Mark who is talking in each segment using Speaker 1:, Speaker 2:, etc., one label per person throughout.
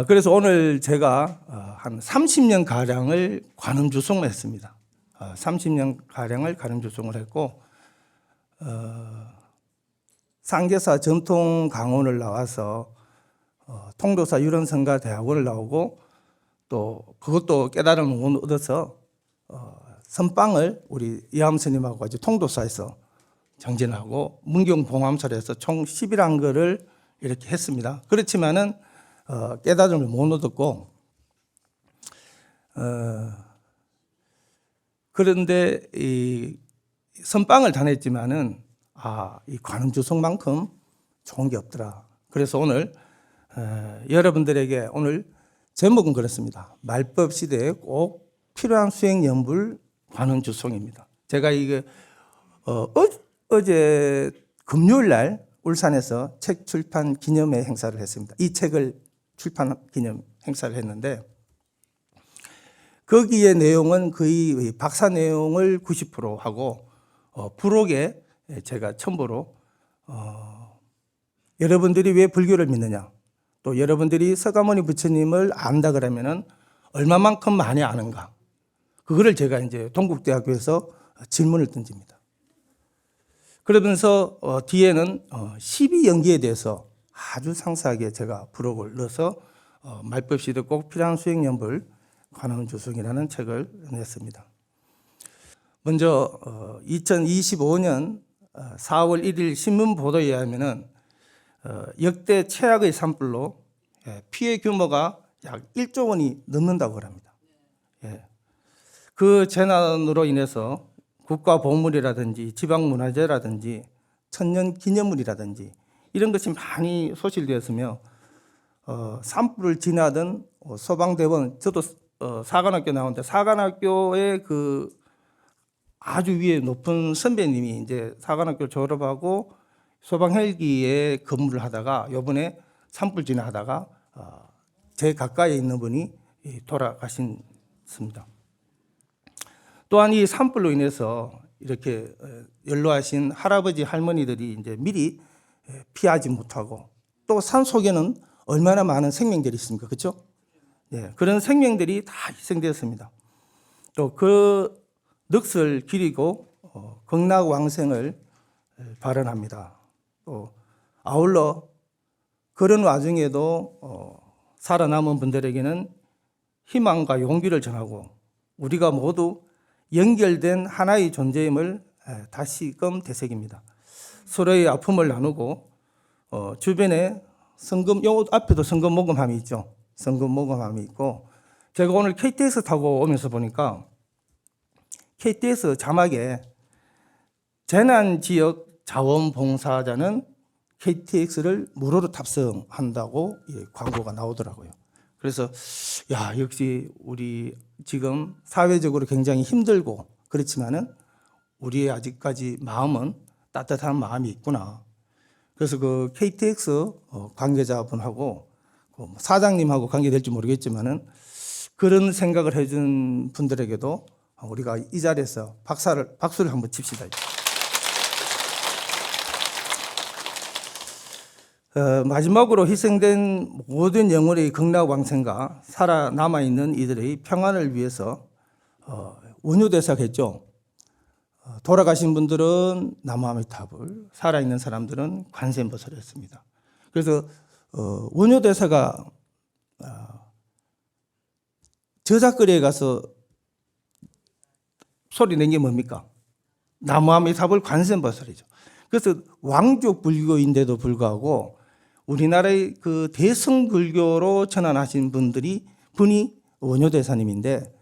Speaker 1: 그래서 오늘 제가 한 30년 가량을 관음 주송을 했습니다. 30년 가량을 관음 주송을 했고 상계사 전통 강원을 나와서 통도사 유런성가 대학원을 나오고 또 그것도 깨달음을 얻어서 선빵을 우리 이암 스님하고 같이 통도사에서 정진하고 문경봉암설에서 총 11안거를 이렇게 했습니다. 그렇지만은 깨달음을 못 얻었고 그런데 이 선빵을 다녔지만은 이 관음주송만큼 좋은 게 없더라. 그래서 오늘 여러분들에게 오늘 제목은 그렇습니다. 말법 시대에 꼭 필요한 수행 연불 관음주송입니다. 제가 이게 어제 금요일 날 울산에서 책 출판 기념회 행사를 했습니다. 이 책을 출판 기념 행사를 했는데 거기에 내용은 거의 박사 내용을 90% 하고 부록에 제가 첨부로 여러분들이 왜 불교를 믿느냐, 또 여러분들이 서가모니 부처님을 안다 그러면은 얼마만큼 많이 아는가, 그거를 제가 이제 동국대학교에서 질문을 던집니다. 그러면서 뒤에는 12연기에 대해서 아주 상세하게 제가 부록을 넣어서 말법시대 꼭 필요한 수행연불 관음주송이라는 책을 냈습니다. 먼저 2025년 4월 1일 신문 보도에 의하면 역대 최악의 산불로 피해 규모가 약 1조 원이 넘는다고 합니다. 그 재난으로 인해서 국가보물이라든지 지방문화재라든지 천년기념물이라든지 이런 것이 많이 소실되었으며 산불을 지나던 소방대원, 저도 사관학교 나오는데 사관학교의 그 아주 위에 높은 선배님이 이제 사관학교 졸업하고 소방헬기에 근무를 하다가 이번에 산불 진화하다가 제 가까이에 있는 분이 돌아가셨습니다. 또한 이 산불로 인해서 이렇게 연로하신 할아버지 할머니들이 이제 미리 피하지 못하고 또 산 속에는 얼마나 많은 생명들이 있습니까? 그렇죠? 그런 생명들이 다 희생되었습니다. 또 그 넋을 기리고 극락왕생을 발언합니다. 또 아울러 그런 와중에도 살아남은 분들에게는 희망과 용기를 전하고 우리가 모두 연결된 하나의 존재임을 다시금 되새깁니다. 서로의 아픔을 나누고 주변에 성금, 요 앞에도 성금 모금함이 있죠. 성금 모금함이 있고, 제가 오늘 KTX 타고 오면서 보니까 KTX 자막에 재난지역 자원봉사자는 KTX를 무료로 탑승한다고 광고가 나오더라고요. 그래서 역시 우리 지금 사회적으로 굉장히 힘들고 그렇지만은 우리의 아직까지 마음은 따뜻한 마음이 있구나. 그래서 그 KTX 관계자분하고 사장님하고 관계될지 모르겠지만은 그런 생각을 해준 분들에게도 우리가 이 자리에서 박수를 한번 칩시다. 마지막으로 희생된 모든 영혼의 극락왕생과 살아남아있는 이들의 평안을 위해서 원효대사가 했죠. 돌아가신 분들은 나무아미타불, 살아있는 사람들은 관세음보살을 했습니다. 그래서 원효대사가 저작거리에 가서 소리 낸 게 뭡니까? 나무아미타불 관세음보살이죠. 그래서 왕족 불교인데도 불구하고 우리나라의 그 대성불교로 전환하신 분이 원효대사님인데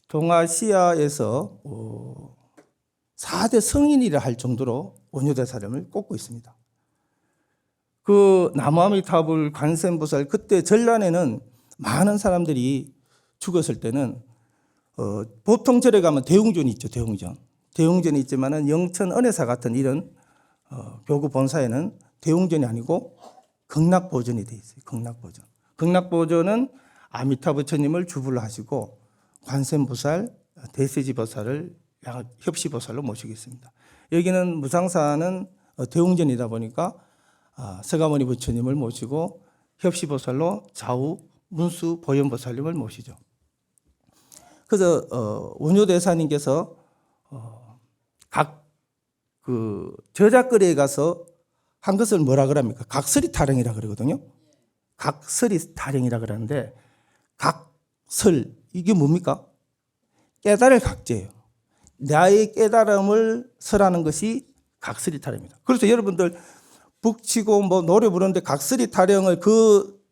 Speaker 1: 동아시아에서 4대 성인이라 할 정도로 원효대사님을 꼽고 있습니다. 그 나무아미타불 관세음보살 그때 전란에는 많은 사람들이 죽었을 때는 보통 절에 가면 대웅전이 있죠. 대웅전이 있지만은 영천 은혜사 같은 이런 교구 본사에는 대웅전이 아니고 극락보전이 되어 있어요. 극락보전은 아미타 부처님을 주불로 하시고 관세음보살, 대세지보살을 협시보살로 모시고 있습니다. 여기는 무상사는 대웅전이다 보니까 서가모니 부처님을 모시고 협시보살로 좌우 문수 보현보살님을 모시죠. 그래서 원효대사님께서 각 그 저작거리에 가서 한 것을 뭐라 그럽니까? 각설이 타령이라 그러거든요. 각설이 타령이라 그러는데 각설 이게 뭡니까? 깨달을 각제예요. 나의 깨달음을 설하는 것이 각설이 타령입니다. 그래서 여러분들 북치고 뭐 노래 부르는데 각설이 타령을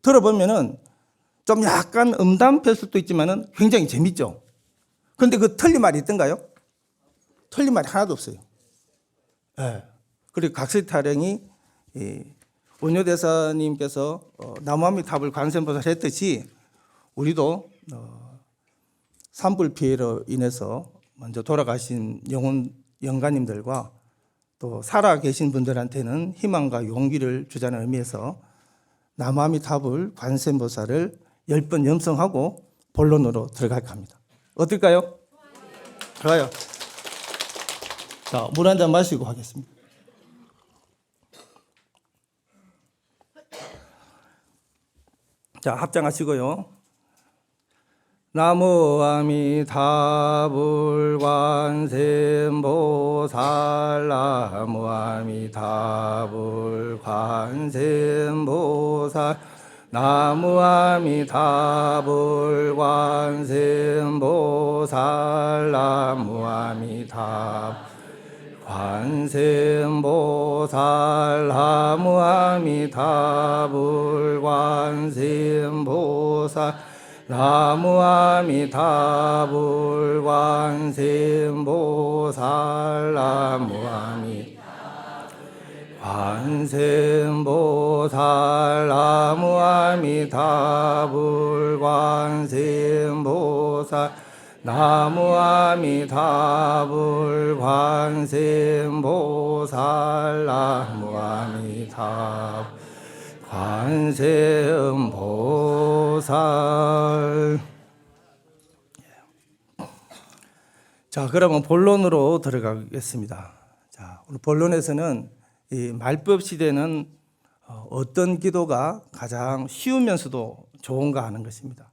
Speaker 1: 들어보면은 좀 약간 음담할 수도 있지만은 굉장히 재밌죠. 그런데 그 틀린 말이 있던가요? 틀린 말이 하나도 없어요. 네. 그리고 각설이 타령이 원효대사님께서 나무아미타불 관세음보살 했듯이 우리도 산불 피해로 인해서 먼저 돌아가신 영가님들과 또 살아 계신 분들한테는 희망과 용기를 주자는 의미에서 나무아미타불 관세음보살을 10번 염성하고 본론으로 들어갈까 합니다. 어떨까요? 좋아요. 자, 물 한 잔 마시고 하겠습니다. 자, 합장하시고요. 나무아미타불 관세음보살 나무아미타불 관세음보살 나무아미타불 관세음보살 나무아미타불 관세음보살 나무아미타불 관세음보살 나무아미타불 관세음보살 관세음보살 나무아미타불 관세음보살 나무아미타불 관세음보살 나무아미타불 관세음보살. 자, 그러면 본론으로 들어가겠습니다. 자, 오늘 본론에서는 이 말법 시대는 어떤 기도가 가장 쉬우면서도 좋은가 하는 것입니다.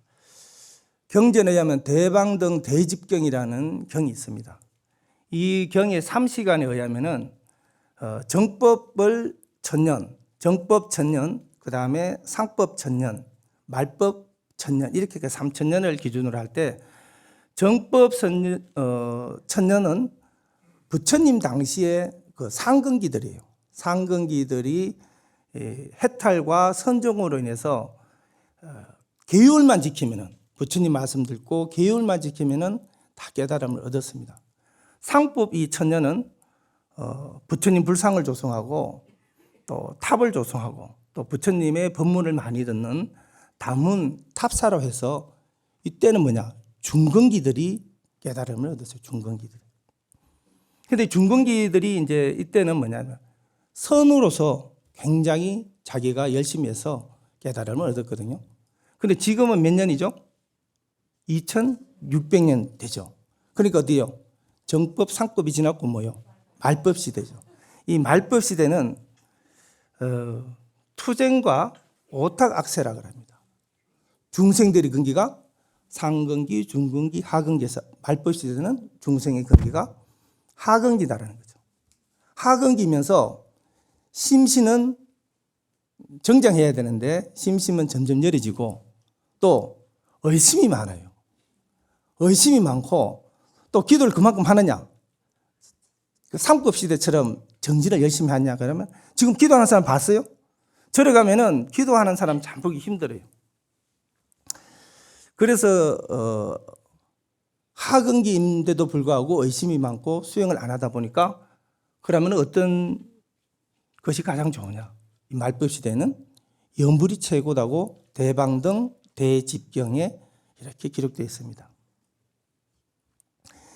Speaker 1: 경전에 의하면 대방등 대집경이라는 경이 있습니다. 이 경의 3시간에 의하면은 정법을 천년, 정법 천년, 그 다음에 상법 천년, 말법 천년 이렇게 3천년을 기준으로 할 때 정법 천년은 부처님 당시에 그 상근기들이에요. 상근기들이 해탈과 선종으로 인해서 계율만 지키면은 부처님 말씀 듣고 계율만 지키면은 다 깨달음을 얻었습니다. 상법 이 천년은 부처님 불상을 조성하고 또 탑을 조성하고 또 부처님의 법문을 많이 듣는 다문 탑사로 해서 이때는 뭐냐 중근기들이 깨달음을 얻었어요. 중근기들. 근데 중근기들이 이제 이때는 뭐냐면 선으로서 굉장히 자기가 열심히 해서 깨달음을 얻었거든요. 근데 지금은 몇 년이죠? 2600년 되죠. 그러니까 어디요? 정법, 상법이 지났고 뭐요? 말법 시대죠. 이 말법 시대는 투쟁과 오탁악세라고 합니다. 중생들의 근기가 상근기, 중근기, 하근기에서 말법 시대는 중생의 근기가 하근기다라는 거죠. 하근기면서 심신은 정장해야 되는데 심심은 점점 열어지고 또 의심이 많아요. 의심이 많고 또 기도를 그만큼 하느냐? 상법 시대처럼 정진을 열심히 하냐? 그러면 지금 기도하는 사람 봤어요? 절에 가면은 기도하는 사람 참 보기 힘들어요. 그래서 하근기인데도 불구하고 의심이 많고 수행을 안 하다 보니까 그러면 어떤 것이 가장 좋으냐? 이 말법 시대는 연불이 최고다고 대방등 대집경에 이렇게 기록되어 있습니다.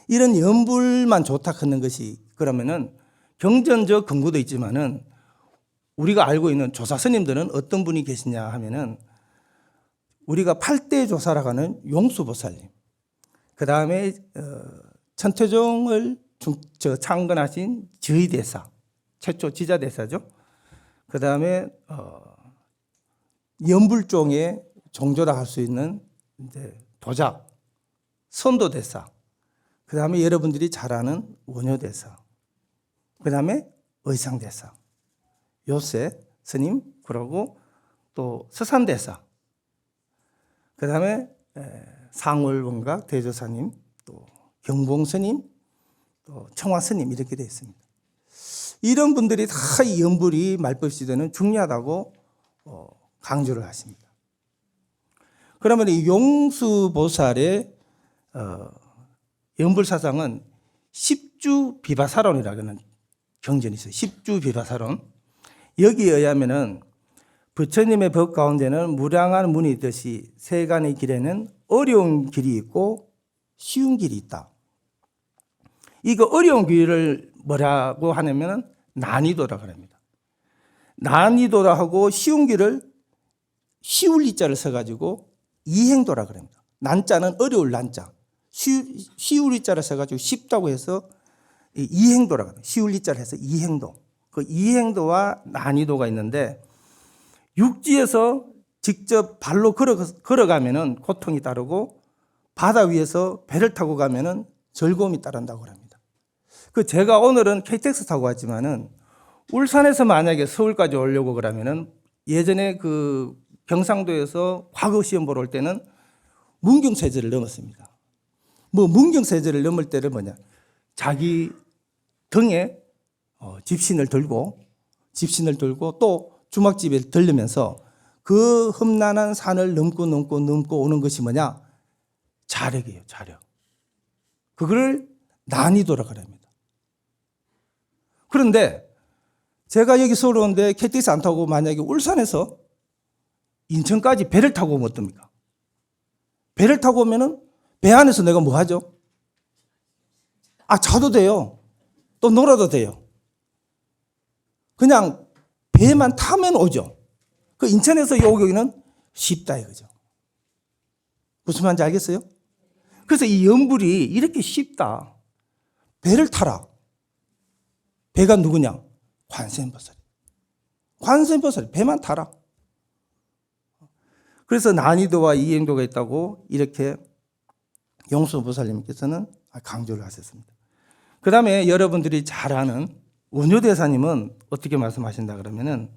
Speaker 1: 이런 연불만 좋다 하는 것이 그러면은 경전적 근거도 있지만은 우리가 알고 있는 조사 스님들은 어떤 분이 계시냐 하면은 우리가 8대 조사라고 하는 용수보살님, 그 다음에 천태종을 창건하신 지의대사, 최초 지자대사죠. 그 다음에 연불종의 종조라 할 수 있는 이제 도작, 선도대사, 그 다음에 여러분들이 잘 아는 원효대사, 그 다음에 의상대사, 요새 스님, 그러고 또 서산대사, 그 다음에 상월원각 대조사님, 또 경봉스님, 또 청화스님 이렇게 되어 있습니다. 이런 분들이 다 이 연불이 말법시대는 중요하다고 강조를 하십니다. 그러면 이 용수보살의 연불사상은 십주비바사론이라는 경전이 있어요. 십주비바사론. 여기에 의하면은 부처님의 법 가운데는 무량한 문이 있듯이 세간의 길에는 어려운 길이 있고 쉬운 길이 있다. 이거 어려운 길을 뭐라고 하냐면 난이도라고 합니다. 난이도라 하고 쉬운 길을 쉬울 이자를 써가지고 이행도라고 합니다. 난자는 어려울 난자, 쉬울 이자를 써가지고 쉽다고 해서 이행도라고 합니다. 쉬울 이자를 해서 이행도. 그 이행도와 난이도가 있는데 육지에서 직접 발로 걸어가면은 고통이 따르고 바다 위에서 배를 타고 가면은 즐거움이 따른다고 합니다. 그 제가 오늘은 KTX 타고 왔지만은 울산에서 만약에 서울까지 오려고 그러면은 예전에 그 경상도에서 과거 시험 보러 올 때는 문경세제를 넘었습니다. 뭐 문경세제를 넘을 때는 뭐냐? 자기 등에 집신을 들고 또 주막집에 들르면서 그 험난한 산을 넘고 오는 것이 뭐냐? 자력이에요, 자력. 그걸 난이도라고 합니다. 그런데 제가 여기 서울 오는데 KTX 안 타고 만약에 울산에서 인천까지 배를 타고 오면 어떻습니까? 배를 타고 오면은 배 안에서 내가 뭐 하죠? 자도 돼요. 또 놀아도 돼요. 그냥 배만 타면 오죠. 그 인천에서 여기는 쉽다 이거죠. 무슨 말인지 알겠어요? 그래서 이 연불이 이렇게 쉽다. 배를 타라. 배가 누구냐? 관세음보살이. 관세음보살이 배만 타라. 그래서 난이도와 이행도가 있다고 이렇게 용수보살님께서는 강조를 하셨습니다. 그 다음에 여러분들이 잘 아는 원효대사님은 어떻게 말씀하신다 그러면은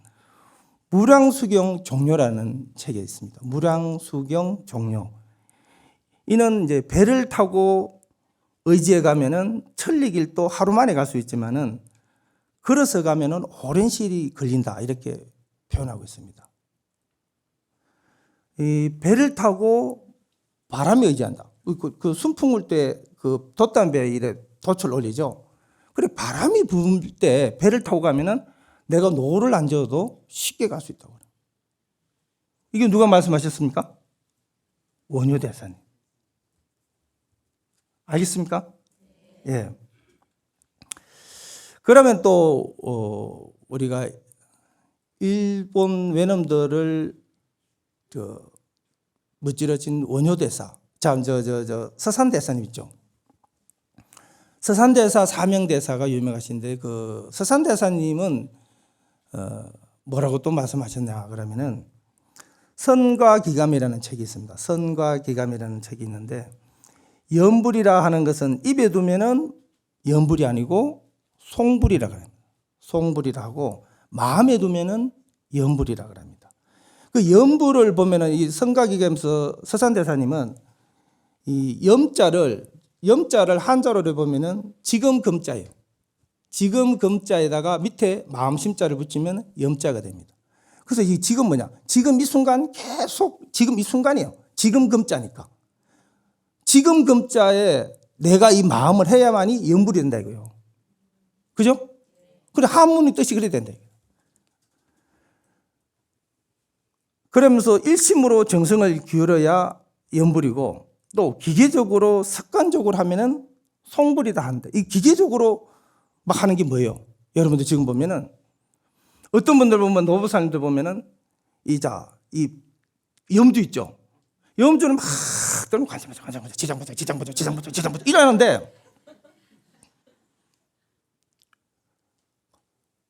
Speaker 1: 무량수경 종료라는 책에 있습니다. 무량수경 종료. 이는 이제 배를 타고 의지에 가면은 천리길도 하루 만에 갈 수 있지만은 걸어서 가면은 오랜 시일이 걸린다 이렇게 표현하고 있습니다. 이 배를 타고 바람에 의지한다. 그 순풍 올 때 그 돛담배 이래 돛을 올리죠. 그래 바람이 부을 때 배를 타고 가면은 내가 노를 안 져도 쉽게 갈 수 있다고. 이게 누가 말씀하셨습니까? 원효대사님. 알겠습니까? 예. 그러면 또 우리가 일본 외놈들을 무찌러진 원효대사, 서산대사님 있죠. 서산대사, 사명대사가 유명하신데 그 서산대사님은 뭐라고 또 말씀하셨냐 그러면은 선과기감이라는 책이 있습니다. 선과기감이라는 책이 있는데 연불이라 하는 것은 입에 두면은 연불이 아니고 송불이라고 합니다. 송불이라 하고 마음에 두면은 연불이라고 합니다. 그 연불을 보면은 이 선과기감에서 서산대사님은 이 염자를 한자로 보면은 지금 금자예요. 지금 금자에다가 밑에 마음심자를 붙이면 염자가 됩니다. 그래서 이 지금 뭐냐? 지금 이 순간 계속 지금 이 순간이에요. 지금 금자니까. 지금 금자에 내가 이 마음을 해야만이 염불이 된다 이거예요. 그죠? 그래 한문의 뜻이 그래야 된다. 그러면서 일심으로 정성을 기울여야 염불이고 또 기계적으로 습관적으로 하면은 송불이다 한다. 이 기계적으로 막 하는 게 뭐예요? 여러분들 지금 보면은 어떤 분들 보면 노부사님들 보면은 이 염주 있죠. 염주는 막 들면 관세음보살, 지장보살 이러는데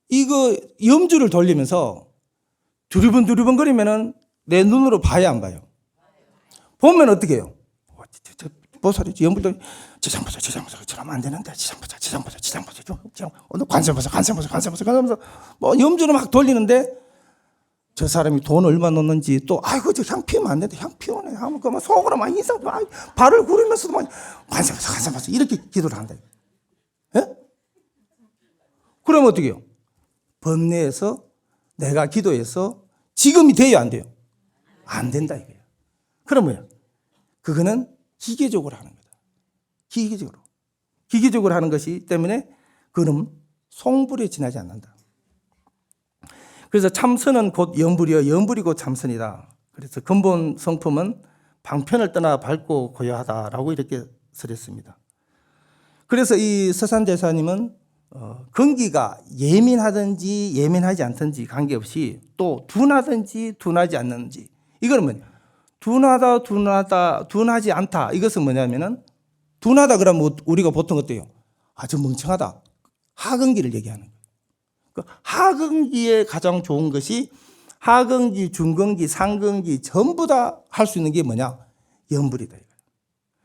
Speaker 1: 이거 염주를 돌리면서 두리번 거리면은 내 눈으로 봐야 안 봐요? 보면 어떻게 해요? 보살이 연불도 지장보살 저러면 안 되는데 지장보살 오늘 관세보살 뭐 염주를 막 돌리는데 저 사람이 돈 얼마 넣는지 또 아이고 저 향 피우면 안 되는데 향 피우네 하면 그만 속으로 막 인상 발을 구르면서도 막 관세보살 이렇게 기도를 한다. 예? 그러면 어떻게 해요? 번뇌에서 내가 기도해서 지금이 돼요 안 돼요? 안 된다 이거예요. 그럼 뭐야? 그거는 기계적으로 하는 거다. 기계적으로 하는 것이기 때문에 그는 송불에 지나지 않는다. 그래서 참선은 곧 염불이요 염불이 곧 참선이다. 그래서 근본 성품은 방편을 떠나 밝고 고요하다라고 이렇게 설했습니다. 그래서 이 서산대사님은 근기가 예민하든지 예민하지 않든지 관계없이 또 둔하든지 둔하지 않는지 이거는 뭐냐? 둔하지 않다. 이것은 뭐냐면은 둔하다 그러면 우리가 보통 어때요? 아주 멍청하다. 하근기를 얘기하는 거예요. 그 하근기에 가장 좋은 것이 하근기, 중근기, 상근기 전부 다 할 수 있는 게 뭐냐? 염불이다.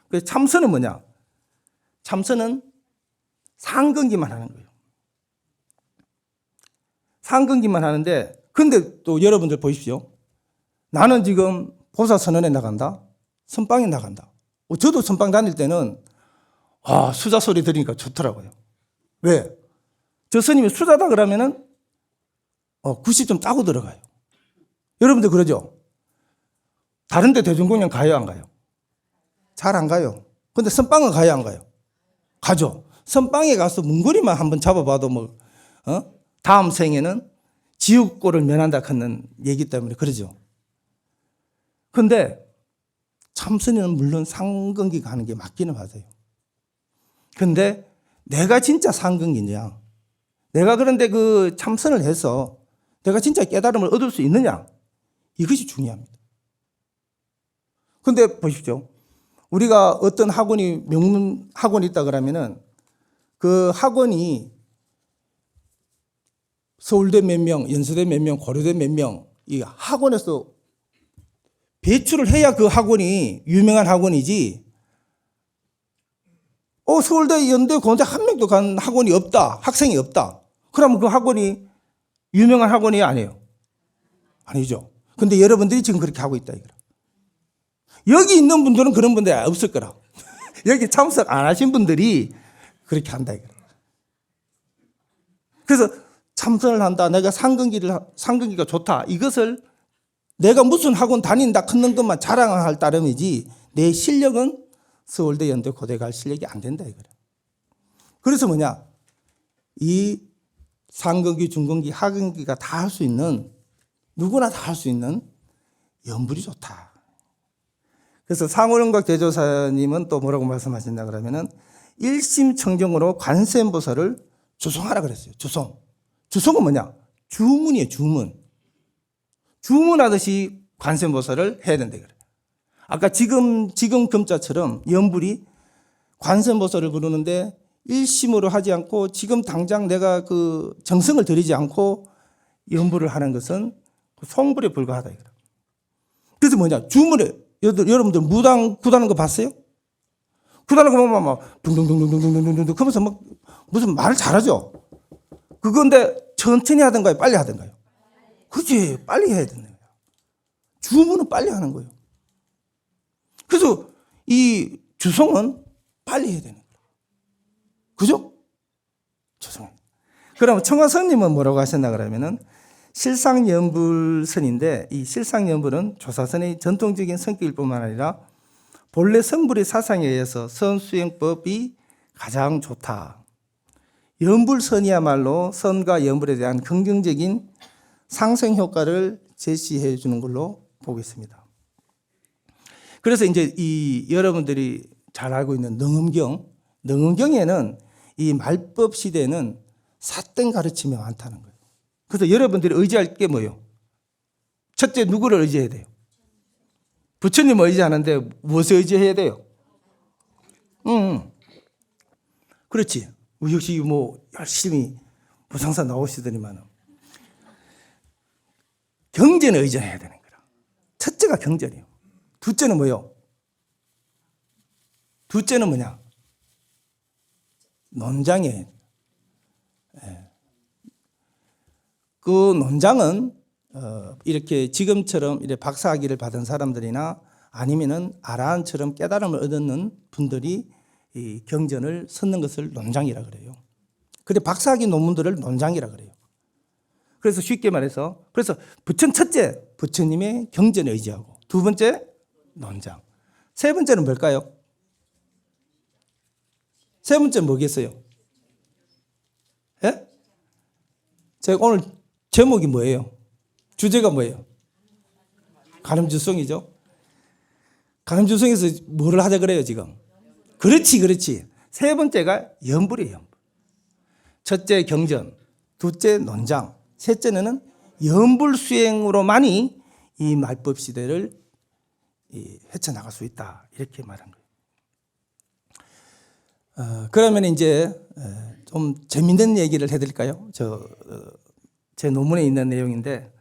Speaker 1: 그래서 참선은 뭐냐? 참선은 상근기만 하는 거예요. 상근기만 하는데 근데 또 여러분들 보십시오. 나는 지금 보사선언에 나간다. 선방에 나간다. 저도 선방 다닐 때는 수자 소리 들으니까 좋더라고요. 왜? 저 스님이 수자다 그러면은 90점 따고 들어가요. 여러분들 그러죠? 다른 데 대중공연 가요 안 가요? 잘 안 가요. 근데 선방은 가요 안 가요? 가죠. 선방에 가서 문고리만 한번 잡아봐도 다음 생에는 지옥고를 면한다 하는 얘기 때문에 그러죠. 근데 참선은 물론 상근기가 하는 게 맞기는 맞아요. 근데 내가 진짜 상근기냐? 내가 그런데 그 참선을 해서 내가 진짜 깨달음을 얻을 수 있느냐? 이것이 중요합니다. 근데 보십시오. 우리가 어떤 학원이 명문 학원이 있다 그러면은 그 학원이 서울대 몇 명, 연세대 몇 명, 고려대 몇 명, 이 학원에서 배출을 해야 그 학원이 유명한 학원이지. 서울대, 연대, 고대 한 명도 간 학원이 없다. 학생이 없다. 그러면 그 학원이 유명한 학원이 아니에요. 아니죠. 근데 여러분들이 지금 그렇게 하고 있다 이거라. 여기 있는 분들은 그런 분들이 없을 거라. 여기 참석 안 하신 분들이 그렇게 한다 이거라. 그래서 참선을 한다. 내가 상근기가 좋다. 이것을 내가 무슨 학원 다닌다 크는 것만 자랑할 따름이지 내 실력은 서울대, 연대, 고대 갈 실력이 안 된다 이거라. 그래서 뭐냐? 이 상근기, 중근기, 하근기가 다 할 수 있는 누구나 다 할 수 있는 염불이 좋다. 그래서 상호령각 대조사님은 또 뭐라고 말씀하신다 그러면은 일심청정으로 관세음보살을 주송하라 그랬어요. 주송은 뭐냐? 주문이에요. 주문하듯이 관세음보살을 해야 된다 그래요. 아까 지금 금자처럼 염불이 관세음보살을 부르는데 일심으로 하지 않고 지금 당장 내가 그 정성을 들이지 않고 염불을 하는 것은 송불에 불과하다 이거라. 그래서 뭐냐? 주문에 여러분들 무당 구다는 거 봤어요? 구다는 거 보면 막 둥둥둥둥둥둥둥둥 그러면서 막 무슨 말을 잘하죠. 그건데 천천히 하든가요, 빨리 하든가요? 그렇지, 빨리 해야 되는 거예요. 주문은 빨리 하는 거예요. 그래서 이 주송은 빨리 해야 되는 거예요. 그죠? 주송. 그럼 청화선님은 뭐라고 하셨나 그러면은 실상연불선인데 이 실상연불은 조사선의 전통적인 성격일 뿐만 아니라 본래 성불의 사상에 의해서 선수행법이 가장 좋다. 연불선이야말로 선과 연불에 대한 긍정적인 상승 효과를 제시해 주는 걸로 보겠습니다. 그래서 이제 이 여러분들이 잘 알고 있는 능엄경에는 이 말법 시대에는 삿된 가르침이 많다는 거예요. 그래서 여러분들이 의지할 게 뭐예요? 첫째 누구를 의지해야 돼요? 부처님 의지하는데 무엇을 의지해야 돼요? 그렇지. 역시 뭐 열심히 무상사 나오시더니만 경전에 의존해야 되는 거라. 첫째가 경전이에요. 둘째는 뭐예요? 둘째는 뭐냐? 논장이에요. 그 논장은 이렇게 지금처럼 이렇게 박사학위를 받은 사람들이나 아니면은 아라한처럼 깨달음을 얻는 분들이 이 경전을 썼는 것을 논장이라 그래요. 근데 박사학위 논문들을 논장이라 그래요. 그래서 쉽게 말해서 그래서 부처는 첫째 부처님의 경전에 의지하고 두 번째 논장. 세 번째는 뭘까요? 세 번째는 뭐겠어요? 예? 제가 오늘 제목이 뭐예요? 주제가 뭐예요? 가늠주성이죠. 가늠주성에서 뭐를 하자 그래요 지금? 그렇지. 세 번째가 연불이에요. 연불. 첫째 경전, 둘째 논장, 셋째는 연불 수행으로만이 이 말법 시대를 헤쳐나갈 수 있다. 이렇게 말한 거예요. 그러면 이제 좀 재밌는 얘기를 해드릴까요? 제 논문에 있는 내용인데,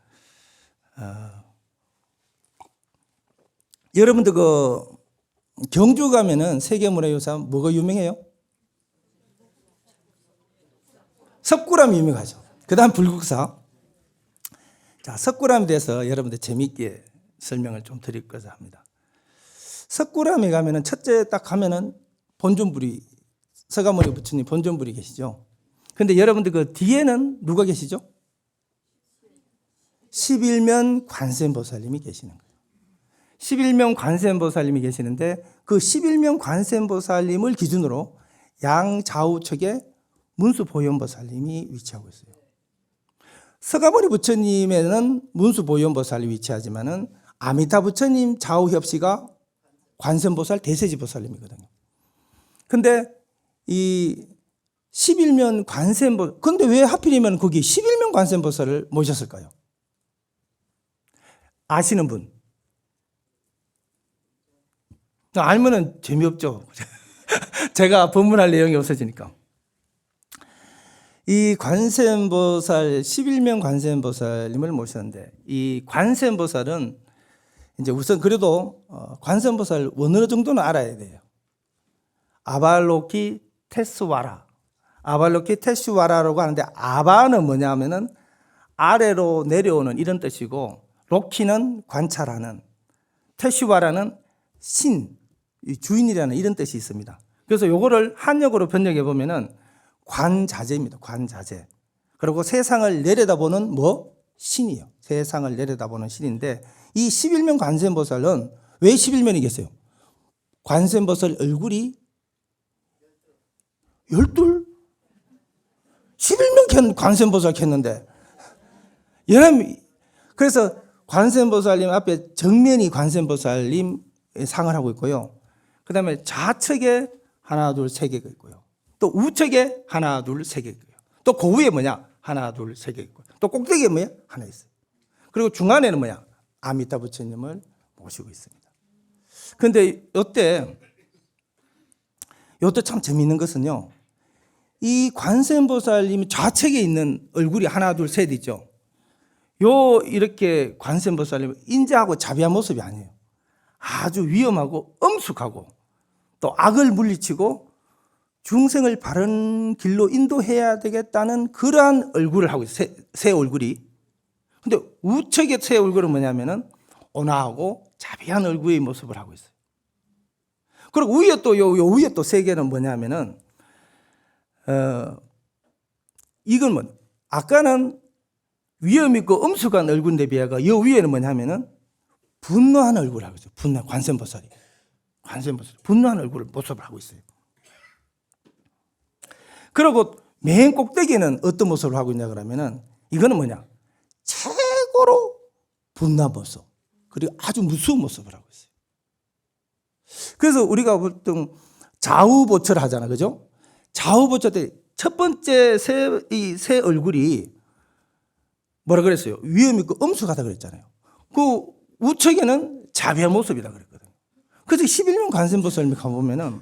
Speaker 1: 여러분들 그 경주 가면은 세계문화유산 뭐가 유명해요? 석굴암이 유명하죠. 그 다음 불국사. 자, 석굴암에 대해서 여러분들 재미있게 설명을 좀 드릴까 합니다. 석굴암에 가면은 첫째 딱 가면은 본尊불이, 서가모니 부처님 본尊불이 계시죠. 근데 여러분들 그 뒤에는 누가 계시죠? 11면 관세음보살님이 계시는 거예요. 11면 관세음보살님이 계시는데 그 11면 관세음보살님을 기준으로 양좌우측에 문수보현보살님이 위치하고 있어요. 서가모니 부처님에는 문수보현보살이 위치하지만은 아미타 부처님 좌우 협시가 관세음보살 대세지보살님이거든요. 근데 이 11면 관세음보살, 근데 왜 하필이면 거기 11면 관세음보살을 모셨을까요? 아시는 분? 알면은 재미없죠. 제가 법문할 내용이 없어지니까. 이 관세음보살, 11면 관세음보살님을 모셨는데, 이 관세음보살은 이제 우선 그래도 관세음보살 어느 정도는 알아야 돼요. 아발로키 테스와라. 아발로키 테스와라라고 하는데, 아바는 뭐냐 하면은 아래로 내려오는 이런 뜻이고, 로키는 관찰하는, 테스와라는 신, 주인이라는 이런 뜻이 있습니다. 그래서 요거를 한역으로 번역해 보면은 관자재입니다. 관자재. 그리고 세상을 내려다보는 뭐? 신이요. 세상을 내려다보는 신인데 이 11면 관세음보살은 왜 11면이 계세요? 관세음보살 얼굴이 12? 11면 관세음보살 켰는데 그래서 관세음보살님 앞에 정면이 관세음보살님 상을 하고 있고요. 그 다음에 좌측에 하나, 둘, 세 개가 있고요. 또 우측에 하나, 둘, 세 개가 있고요. 또 그 위에 뭐냐? 하나, 둘, 세 개가 있고요. 또 꼭대기에 뭐야? 하나 있어요. 그리고 중간에는 뭐냐? 아미타 부처님을 모시고 있습니다. 그런데 이때 참 재미있는 것은요. 이 관세음보살님이 좌측에 있는 얼굴이 하나, 둘, 셋 있죠. 이렇게 관세음보살님은 인자하고 자비한 모습이 아니에요. 아주 위험하고 엄숙하고 또 악을 물리치고 중생을 바른 길로 인도해야 되겠다는 그러한 얼굴을 하고 있어요. 새 얼굴이. 근데 우측의 새 얼굴은 뭐냐면은 온화하고 자비한 얼굴의 모습을 하고 있어요. 그리고 위에 또 요 위에 또 세 개는 뭐냐면은 이건 뭐 아까는 위험 있고 엄숙한 얼굴인데 비해가 요 위에는 뭐냐면은 분노한 얼굴을 하고 있어요. 관세음보살이. 분노한 얼굴을 모습을 하고 있어요. 그리고 맨 꼭대기는 어떤 모습을 하고 있냐 그러면은 이거는 뭐냐? 최고로 분노한 모습. 그리고 아주 무서운 모습을 하고 있어요. 그래서 우리가 보통 좌우보철 하잖아. 그죠? 좌우보철 때 첫 번째 새 얼굴이 뭐라 그랬어요? 위험 있고 엄숙하다 그랬잖아요. 그 우측에는 자비한 모습이다 그랬거든요. 그래서 11면 관세음보살님이 가보면은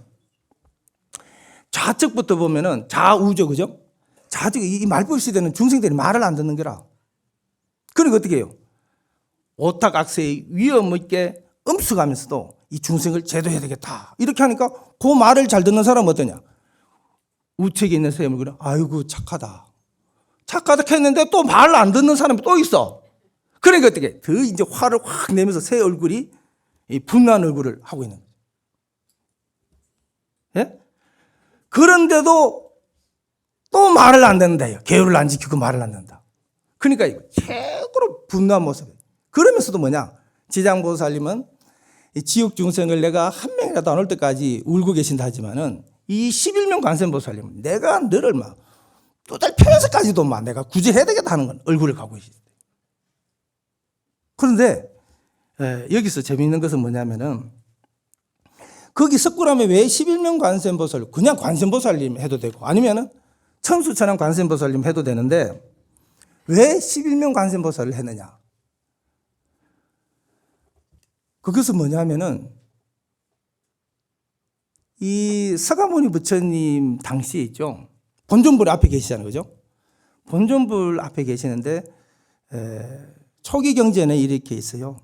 Speaker 1: 좌측부터 보면은 좌우죠, 그죠? 좌측, 이 말법 시대는 중생들이 말을 안 듣는 거라. 그러니까 어떻게 해요? 오탁악세의 위험 있게 엄숙하면서도 이 중생을 제도해야 되겠다. 이렇게 하니까 그 말을 잘 듣는 사람은 어떠냐? 우측에 있는 새 얼굴은 아이고 착하다. 착하다 했는데 또 말을 안 듣는 사람이 또 있어. 그러니까 어떻게? 더 이제 화를 확 내면서 새 얼굴이 이 분노한 얼굴을 하고 있는 거죠. 예? 그런데도 또 말을 안 듣는다. 계율을 안 지키고 말을 안 듣는다. 그러니까 이거 최고로 분노한 모습이에요. 그러면서도 뭐냐? 지장보살님은 이 지옥 중생을 내가 한 명이라도 안 올 때까지 울고 계신다 하지만은 이 11명 관세음보살님은 내가 너를 막 두달펴서까지도 막 내가 구제해야 되겠다 하는 건 얼굴을 갖고 계시대. 그런데 여기서 재미있는 것은 뭐냐면은 거기 석굴암에 왜 11명 관세음보살 그냥 관세음보살님 해도 되고 아니면은 천수천왕 관세음보살님 해도 되는데 왜 11명 관세음보살을 했느냐? 그것은 뭐냐면은 이 서가모니 부처님 당시에 있죠. 본존불 앞에 계시잖아요. 그죠? 본존불 앞에 계시는데 초기 경전에 이렇게 있어요.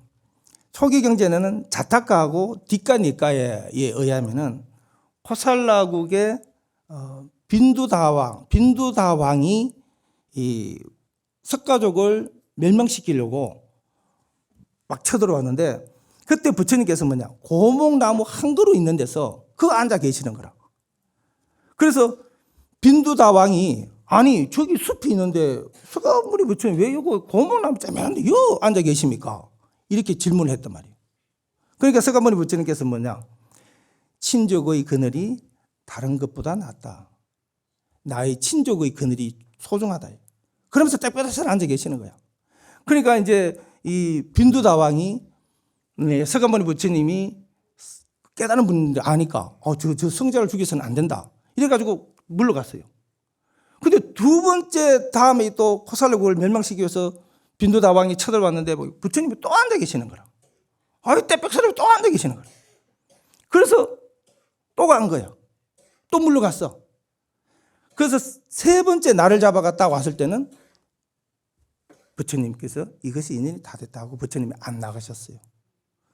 Speaker 1: 초기 경전에는 자타가하고 뒷가니까에 의하면은 코살라국의 빈두다왕이 이 석가족을 멸망시키려고 막 쳐들어왔는데 그때 부처님께서 뭐냐 고목나무 한 그루 있는 데서 앉아 계시는 거라. 그래서 빈두다왕이 아니 저기 숲이 있는데 석가모니 부처님 왜 여기 고목나무 째매한데 여기 앉아 계십니까? 이렇게 질문을 했단 말이에요. 그러니까 석가모니 부처님께서 뭐냐 친족의 그늘이 다른 것보다 낫다. 나의 친족의 그늘이 소중하다. 그러면서 땡볕에서 앉아 계시는 거야. 그러니까 이제 이 빈두다왕이 석가모니 부처님이 깨달은 분인데 아니까 저 성자를 죽여서는 안 된다. 이래가지고 물러갔어요. 근데 두 번째 다음에 또 코살라국을 멸망시키기 위해서 빈두다왕이 쳐들어왔는데 부처님이 또 앉아 계시는 거라. 떼백사람이 또 앉아 계시는 거라. 그래서 또 간 거야. 또 물러갔어. 그래서 세 번째 날을 잡아갔다 왔을 때는 부처님께서 이것이 인연이 다 됐다고 부처님이 안 나가셨어요.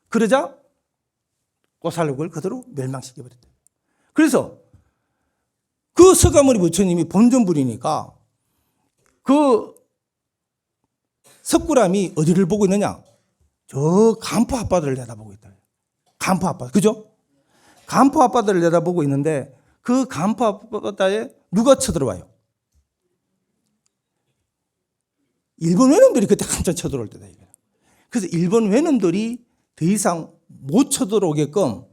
Speaker 1: 그러자 코살라국을 그대로 멸망시켜버렸대요. 그래서 그 석가모니 부처님이 본존불이니까 그 석굴암이 어디를 보고 있느냐? 저 간포 앞바다를 내다보고 있다. 간포 앞바다. 그죠? 간포 앞바다를 내다보고 있는데 그 간포 앞바다에 누가 쳐들어와요? 일본 외놈들이 그때 한참 쳐들어올 때다. 그래서 일본 외놈들이 더 이상 못 쳐들어오게끔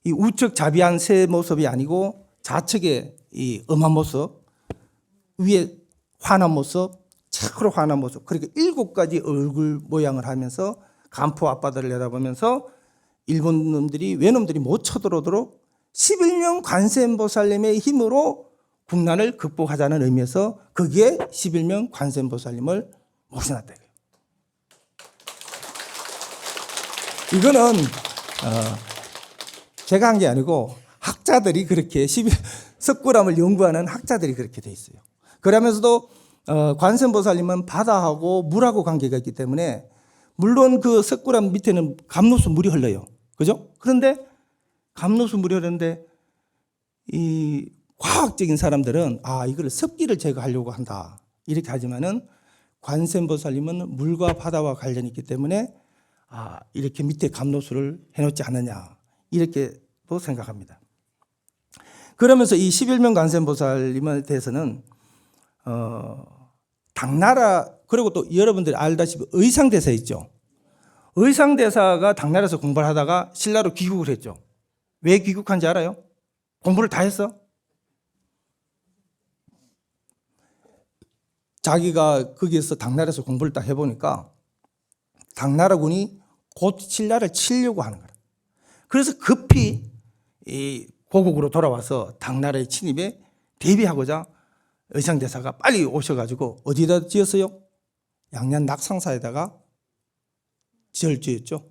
Speaker 1: 이 우측 자비한 새 모습이 아니고 좌측에 이 엄한 모습, 위에 환한 모습, 차크로 환한 모습, 그러니까 7가지 얼굴 모양을 하면서 간포 앞바다를 내다보면서 일본 놈들이 외놈들이 못 쳐들어오도록 11명 관세음보살님의 힘으로 국난을 극복하자는 의미에서 거기에 11명 관세음보살님을 모셔놨다. 이거는 제가 한 게 아니고 학자들이 그렇게 석굴암을 연구하는 학자들이 그렇게 돼 있어요. 그러면서도 관세음보살님은 바다하고 물하고 관계가 있기 때문에 물론 그 석굴암 밑에는 감로수 물이 흘러요. 그죠? 그런데 감로수 물이 흐르는데 이 과학적인 사람들은 이걸 습기를 제거하려고 한다. 이렇게 하지만은 관세음보살님은 물과 바다와 관련이 있기 때문에 이렇게 밑에 감로수를 해놓지 않느냐. 이렇게 또 생각합니다. 그러면서 이 11명 관세음보살님에 대해서는 당나라 그리고 또 여러분들이 알다시피 의상대사 있죠. 의상대사가 당나라에서 공부를 하다가 신라로 귀국을 했죠. 왜 귀국한지 알아요? 공부를 다 했어? 자기가 거기에서 당나라에서 공부를 딱 해보니까 당나라군이 곧 신라를 치려고 하는 거야. 그래서 급히 이 고국으로 돌아와서 당나라의 침입에 대비하고자 의상대사가 빨리 오셔가지고 어디다 지었어요? 양양 낙상사에다가 지을 지었죠.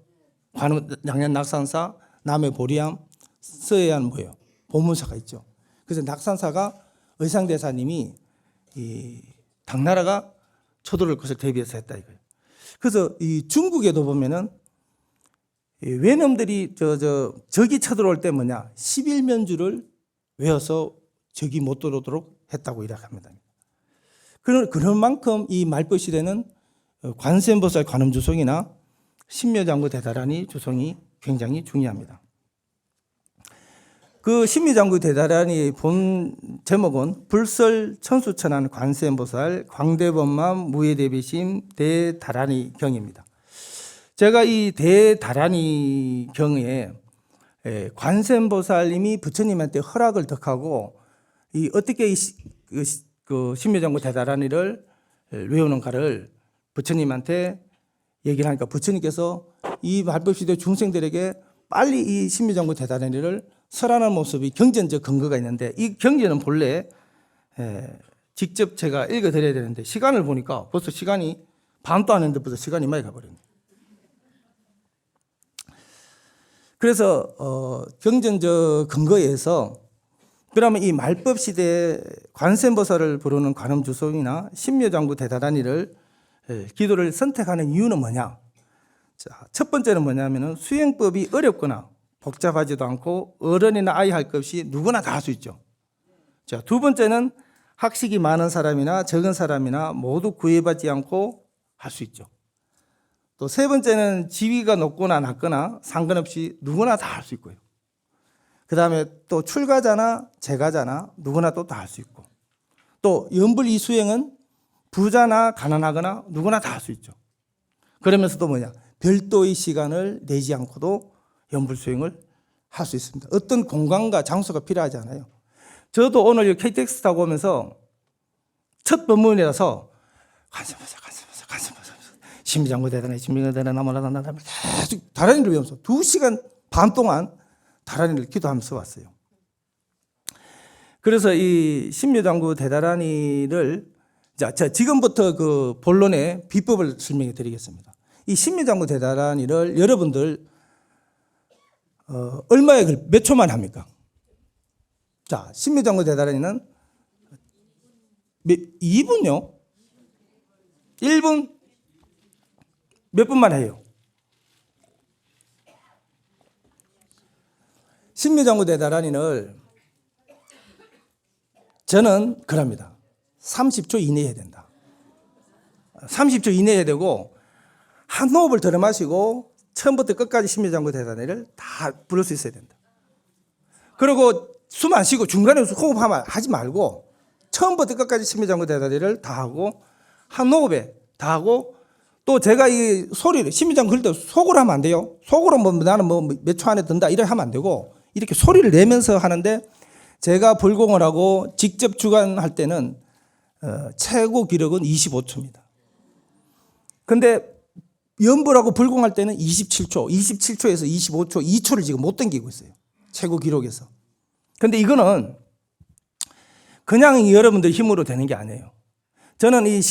Speaker 1: 양양 낙산사, 남해 보리암, 서해안 뭐예요? 보문사가 있죠. 그래서 낙산사가 의상대사님이 이 당나라가 쳐들어올 것을 대비해서 했다 이거예요. 그래서 이 중국에도 보면은 이 외놈들이 적이 쳐들어올 때 뭐냐 11면주를 외워서 적이 못 들어오도록 했다고 이야기합니다. 그런 만큼 이 말벌 시대는 관세음보살 관음주송이나 신묘장구 대다라니 주송이 굉장히 중요합니다. 그 신묘장구 대다라니 본 제목은 불설 천수천안 관세음보살 광대범만 무예대비심 대다라니 경입니다. 제가 이 대다라니 경에 관세음보살님이 부처님한테 허락을 덕하고 이 어떻게 그 신묘장구 대다라니를 외우는가를 부처님한테 얘기를 하니까 부처님께서 이 말법시대 중생들에게 빨리 이 신묘장구 대다라니를 설하는 모습이 경전적 근거가 있는데 이 경전은 본래 직접 제가 읽어드려야 되는데 시간을 보니까 벌써 시간이 반도 안 했는데 벌써 시간이 많이 가버렸네요. 그래서 경전적 근거에 의해서 그러면 이 말법시대 관세음보살을 부르는 관음주송이나 신묘장구 대다라니를 기도를 선택하는 이유는 뭐냐? 자, 첫 번째는 뭐냐면은 수행법이 어렵거나 복잡하지도 않고 어른이나 아이 할 것 없이 누구나 다 할 수 있죠. 자, 두 번째는 학식이 많은 사람이나 적은 사람이나 모두 구애받지 않고 할 수 있죠. 또 세 번째는 지위가 높거나 낮거나 상관없이 누구나 다 할 수 있고요. 그 다음에 또 출가자나 재가자나 누구나 또 다 할 수 있고 또 연불 이 수행은 부자나 가난하거나 누구나 다 할 수 있죠. 그러면서도 뭐냐 별도의 시간을 내지 않고도 연불 수행을 할 수 있습니다. 어떤 공간과 장소가 필요하지 않아요. 저도 오늘 KTX 타고 오면서 첫 법문이라서 관세음보살 신묘장구 대다라니 신묘장구 대다라니 나무라단다라니 계속 다라니를 외우면서 2시간 반 동안 다라니를 기도하면서 왔어요. 그래서 이 신묘장구 대다라니를 자, 지금부터 그 본론의 비법을 설명해 드리겠습니다. 이 신묘장구 대다라니를 여러분들 얼마에 몇 초만 합니까? 자, 신묘장구 대다라니는 2분요? 1분? 몇 분만 해요? 신묘장구 대다라니를 저는 그럽니다. 30초 이내에 해야 된다. 30초 이내에 해야 되고 한 호흡을 들어 마시고 처음부터 끝까지 신묘장구 대다라니를 다 부를 수 있어야 된다. 그리고 숨 안 쉬고 중간에 호흡하면 하지 말고 처음부터 끝까지 신묘장구 대다라니를 다 하고 한 호흡에 다 하고 또 제가 이 소리를 신묘장구 그럴 때 속으로 하면 안 돼요. 속으로 뭐 나는 뭐 몇 초 안에 든다 이렇게 하면 안 되고 이렇게 소리를 내면서 하는데 제가 불공을 하고 직접 주관할 때는 최고 기록은 25초입니다. 근데 연불하고 불공할 때는 27초, 27초에서 25초, 2초를 지금 못 당기고 있어요. 최고 기록에서. 근데 이거는 그냥 여러분들 힘으로 되는 게 아니에요. 저는 이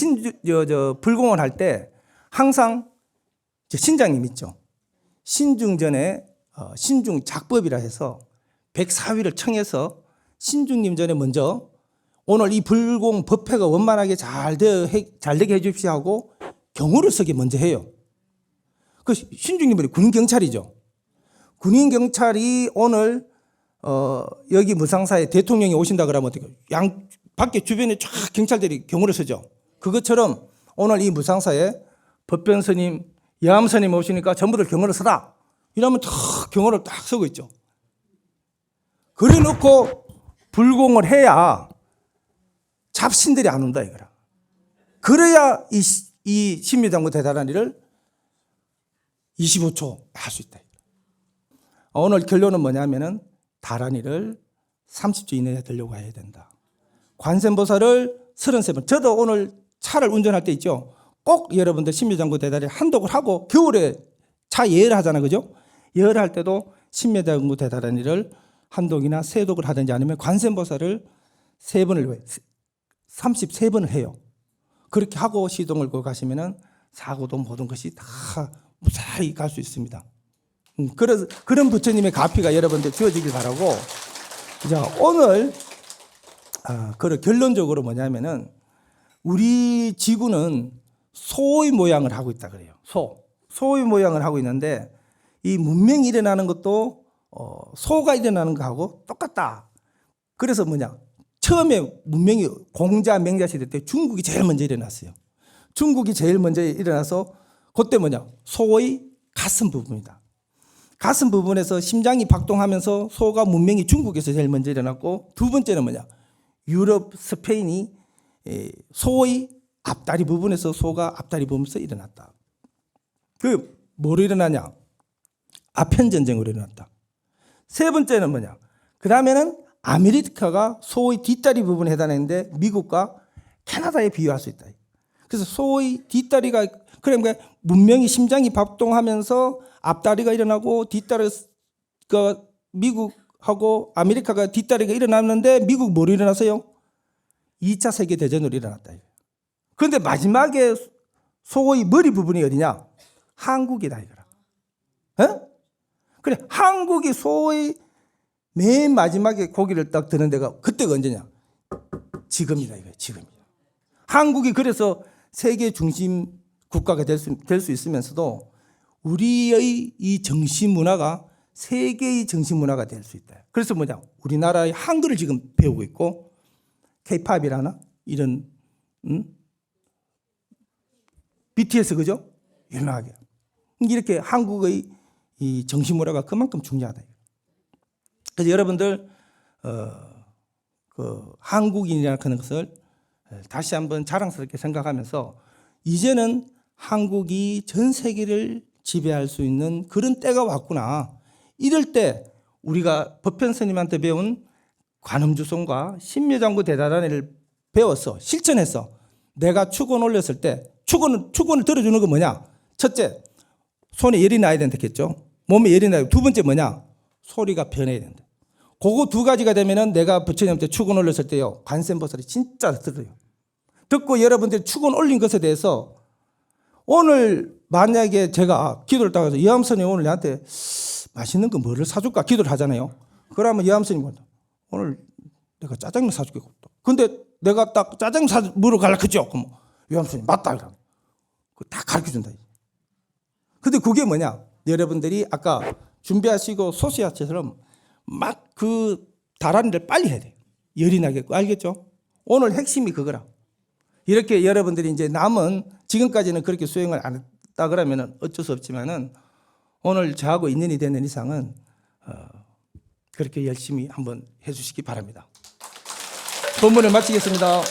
Speaker 1: 불공을 할 때 항상 신장님 있죠. 신중전에 신중 작법이라 해서 104위를 청해서 신중님 전에 먼저 오늘 이 불공 법회가 원만하게 잘 되게 해 주십시오 하고 경호를 서게 먼저 해요. 그 신중님들이 군인경찰이죠. 군인경찰이 오늘 여기 무상사에 대통령이 오신다 그러면 어떻게 양 밖에 주변에 쫙 경찰들이 경호를 서죠. 그것처럼 오늘 이 무상사에 법변스님, 여암스님 오시니까 전부들 경호를 서라. 이러면 다 경호를 딱 서고 있죠. 그래 놓고 불공을 해야 잡신들이 안 온다 이거라. 그래야 이 신묘장구 대다라니를 25초 할 수 있다. 오늘 결론은 뭐냐면은 다라니를 30초 이내에 들려고 해야 된다. 관세음보살을 33번. 저도 오늘 차를 운전할 때 있죠. 꼭 여러분들 신묘장구 대다라니 한독을 하고 겨울에 차 예열 하잖아요. 그죠? 예열할 때도 신묘장구 대다라니를 한독이나 세독을 하든지 아니면 관세음보살을 3번을 33번을 해요. 그렇게 하고 시동을 걸고 가시면은 사고도 모든 것이 다 무사히 갈 수 있습니다. 그래서 그런 부처님의 가피가 여러분들 주어지길 바라고. 자, 오늘 그 결론적으로 뭐냐면은 우리 지구는 소의 모양을 하고 있다 그래요. 소의 모양을 하고 있는데 이 문명이 일어나는 것도 소가 일어나는 거하고 똑같다. 그래서 처음에 문명이 공자 맹자 시대 때 중국이 제일 먼저 일어났어요. 중국이 제일 먼저 일어나서 그때 소의 가슴 부분이다. 가슴 부분에서 심장이 박동하면서 소가 문명이 중국에서 제일 먼저 일어났고, 두 번째는 유럽, 스페인이 소의 앞다리 부분에서 소가 앞다리 부분에서 일어났다. 뭐로 일어나냐? 아편 전쟁으로 일어났다. 세 번째는 그 다음에는 아메리카가 소의 뒷다리 부분에 해당하는데 미국과 캐나다에 비유할 수 있다. 그래서 소의 뒷다리가 그러니까 문명이 심장이 박동하면서 앞다리가 일어나고 뒷다리가 미국하고 아메리카가 뒷다리가 일어났는데 미국 뭐로 일어났어요? 2차 세계대전으로 일어났다. 그런데 마지막에 소의 머리 부분이 어디냐? 한국이다 이거라. 그래, 한국이 소의 맨 마지막에 고기를 딱 드는 데가 그때가 언제냐? 지금이다 이거야. 지금이다. 한국이 그래서 세계 중심 국가가 될 수 있으면서도 우리의 이 정신 문화가 세계의 정신 문화가 될 수 있다. 그래서 우리나라의 한글을 지금 배우고 있고, K-팝이라나 이런 BTS 그죠? 유명하게. 이렇게 한국의 이 정신 문화가 그만큼 중요하다. 그래서 여러분들 한국인이라는 것을 다시 한번 자랑스럽게 생각하면서 이제는 한국이 전 세계를 지배할 수 있는 그런 때가 왔구나. 이럴 때 우리가 법현 스님한테 배운 관음주송과 신묘장구 대다단을 배워서 실천해서 내가 축원 올렸을 때 축원을 들어주는 건 뭐냐? 첫째, 손에 열이 나야 된다겠죠. 몸에 열이 나야. 두 번째 소리가 변해야 된다. 그거 두 가지가 되면은 내가 부처님한테 축원 올렸을 때요, 관세음보살이 진짜 들어요. 듣고 여러분들이 축원 올린 것에 대해서 오늘 만약에 제가 기도를 따라서 이암선이 오늘 나한테 맛있는 거 뭐를 사줄까 기도를 하잖아요. 그러면 이암선이 오늘 내가 짜장면 사줄게. 근데 내가 딱 짜장면 사주러 가려고 했죠. 그럼 이암선이 맞다 이러면 다 가르쳐준다. 근데 그게 여러분들이 아까 준비하시고 소시아처럼 막 그 다라는 걸 빨리 해야 돼요. 열이 나겠고. 알겠죠? 오늘 핵심이 그거라. 이렇게 여러분들이 이제 남은 지금까지는 그렇게 수행을 안 했다 그러면 어쩔 수 없지만은 오늘 저하고 인연이 되는 이상은 그렇게 열심히 한번 해주시기 바랍니다. 본문을 마치겠습니다.